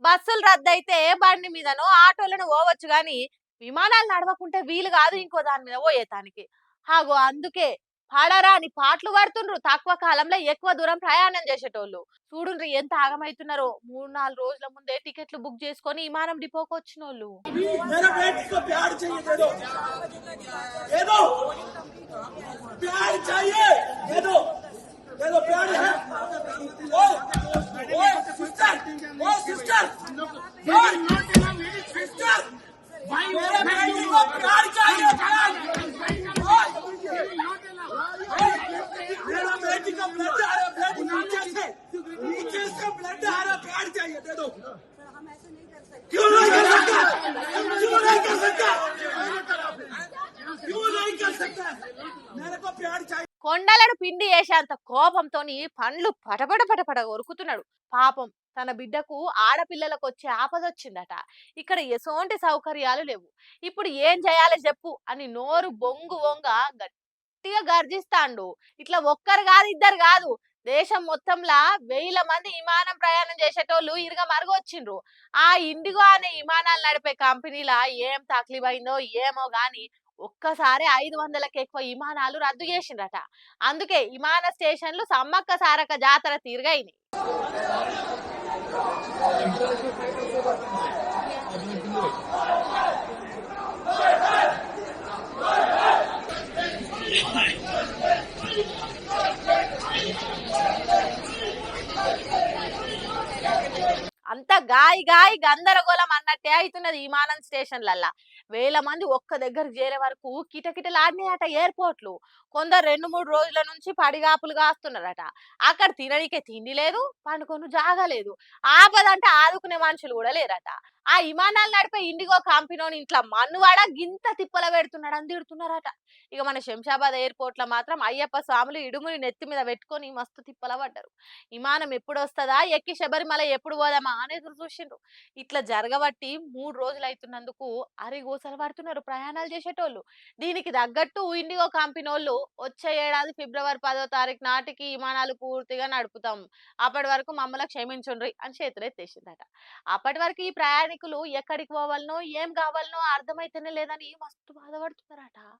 బస్సులు రద్దయితే బండి మీదనో ఆటోలను పోవచ్చు గాని విమానాలు నడవకుంటే వీలు కాదు ఇంకో దాని మీద పోయేతానికి. హాగో అందుకే పడరాని పాటలు పడుతుండ్రు తక్కువ కాలంలో ఎక్కువ దూరం ప్రయాణం చేసేటోళ్ళు. చూడుండ్రి ఎంత ఆగమైతున్నారో 3, 4 రోజుల ముందే టికెట్లు బుక్ చేసుకొని విమానం డిపోకి వచ్చినోళ్ళు. मेरा बेटी को प्यार चाहिए दे दो दे दो प्यार चाहिए दे दो प्यार है ओ सिस्टर सिस्टर मेरे बेटी को प्यार चाहिए मेरा बेटी का ब्लड आ रहा ब्लड नीचे से ब्लड आ रहा प्यार चाहिए दे दो क्यों नहीं कर सकता क्यों नहीं कर सकता क्यों नहीं कर सकता मेरे को प्यार चाहिए కొండలను పిండి వేసేంత కోపంతోని పండ్లు పటపట పటపట కొరుకుతున్నాడు. పాపం తన బిడ్డకు ఆడపిల్లలకు వచ్చే ఆపదొచ్చిందట. ఇక్కడ ఎసోంటి సౌకర్యాలు లేవు. ఇప్పుడు ఏం చేయాలో చెప్పు అని నోరు బొంగు బొంగ గట్టిగా గర్జిస్తాండు. ఇట్లా ఒక్కరు కాదు ఇద్దరు కాదు, దేశం మొత్తంలా వేల మంది విమానం ప్రయాణం చేసేటోళ్ళు ఇరుగ మరుగొచ్చిండ్రు. ఆ ఇండిగో అనే విమానాలు నడిపే కంపెనీలా ఏం తక్లీఫ్ అయిందో ఏమో గాని ఒక్కసారి 500కి ఎక్కువ విమానాలు రద్దు చేసిండ్రట. అందుకే విమాన స్టేషన్లు సమ్మక్క సారక్క జాతర తీరుగైనాయి. అంత గాయి గాయి గందరగోళం అన్నట్టే అవుతున్నది విమానం స్టేషన్లల్లా. వేల మంది ఒక్క దగ్గర చేరే వరకు కిటకిటలాడినాయట ఎయిర్పోర్ట్లు. కొందరు 2, 3 రోజుల నుంచి పడిగాపులు కాస్తున్నారట. అక్కడ తిననీకే తిండి లేదు, పండుకొని జాగలేదు. ఆపదంటే ఆదుకునే మనుషులు కూడా లేరట. ఆ విమానాలు నడిపే ఇండిగో కంపెనీని ఇంట్లో మన్నువాడ గింత తిప్పల పెడుతున్నాడు అని తిడుతున్నారట. ఇక మన శంషాబాద్ ఎయిర్పోర్ట్ లో మాత్రం అయ్యప్ప స్వాములు ఇడుముని నెత్తి మీద పెట్టుకొని మస్తు తిప్పల పడ్డారు. విమానం ఎప్పుడు వస్తుందా, ఎక్కి శబరిమల ఎప్పుడు పోదామా అని ఎదురు చూసిండ్రు. ఇట్లా జరగబట్టి 3 రోజులు అవుతున్నందుకు అరిగోసలు పడుతున్నారు ప్రయాణాలు చేసేటోళ్ళు. దీనికి తగ్గట్టు ఇండిగో కంపెనీ వాళ్ళు వచ్చే ఏడాది ఫిబ్రవరి 10వ తారీఖు నాటికి విమానాలు పూర్తిగా నడుపుతాం, అప్పటి వరకు మమ్మల్ని క్షమించుండ్రి అని చేతులెత్తేసిందట. అప్పటి వరకు ఈ ప్రయాణికులు ఎక్కడికి పోవాలనో ఏం కావాలనో అర్థమైతేనే లేదని మస్తు బాధపడుతున్నారట.